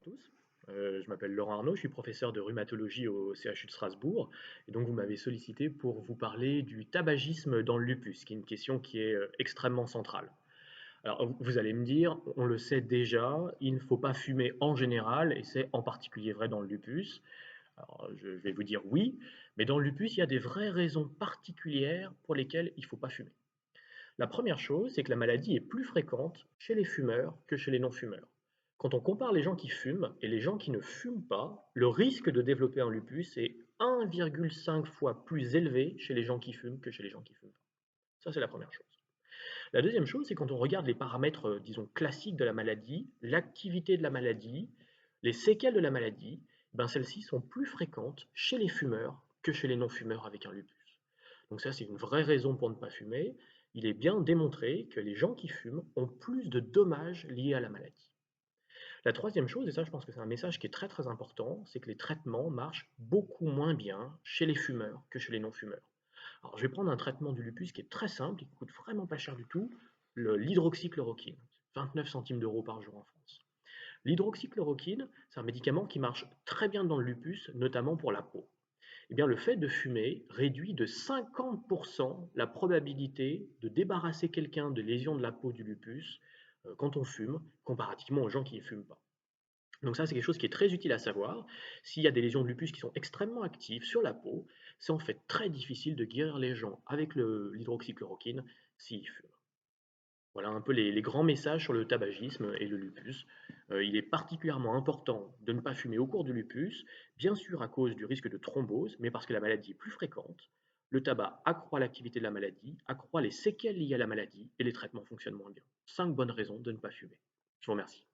Tous. Je m'appelle Laurent Arnaud, je suis professeur de rhumatologie au CHU de Strasbourg. Et donc, vous m'avez sollicité pour vous parler du tabagisme dans le lupus, qui est une question qui est extrêmement centrale. Alors, vous allez me dire, on le sait déjà, il ne faut pas fumer en général, et c'est en particulier vrai dans le lupus. Alors, je vais vous dire oui, mais dans le lupus, il y a des vraies raisons particulières pour lesquelles il ne faut pas fumer. La première chose, c'est que la maladie est plus fréquente chez les fumeurs que chez les non-fumeurs. Quand on compare les gens qui fument et les gens qui ne fument pas, le risque de développer un lupus est 1,5 fois plus élevé chez les gens qui fument que chez les gens qui ne fument pas. Ça, c'est la première chose. La deuxième chose, c'est quand on regarde les paramètres, disons, classiques de la maladie, l'activité de la maladie, les séquelles de la maladie, ben celles-ci sont plus fréquentes chez les fumeurs que chez les non-fumeurs avec un lupus. Donc ça, c'est une vraie raison pour ne pas fumer. Il est bien démontré que les gens qui fument ont plus de dommages liés à la maladie. La troisième chose, et ça je pense que c'est un message qui est très très important, c'est que les traitements marchent beaucoup moins bien chez les fumeurs que chez les non-fumeurs. Alors je vais prendre un traitement du lupus qui est très simple, et qui coûte vraiment pas cher du tout, l'hydroxychloroquine, 29 centimes d'euros par jour en France. L'hydroxychloroquine, c'est un médicament qui marche très bien dans le lupus, notamment pour la peau. Eh bien, le fait de fumer réduit de 50% la probabilité de débarrasser quelqu'un de lésions de la peau du lupus quand on fume, comparativement aux gens qui ne fument pas. Donc ça, c'est quelque chose qui est très utile à savoir. S'il y a des lésions de lupus qui sont extrêmement actives sur la peau, c'est en fait très difficile de guérir les gens avec l'hydroxychloroquine s'ils fument. Voilà un peu les grands messages sur le tabagisme et le lupus. Il est particulièrement important de ne pas fumer au cours du lupus, bien sûr à cause du risque de thrombose, mais parce que la maladie est plus fréquente. Le tabac accroît l'activité de la maladie, accroît les séquelles liées à la maladie et les traitements fonctionnent moins bien. 5 bonnes raisons de ne pas fumer. Je vous remercie.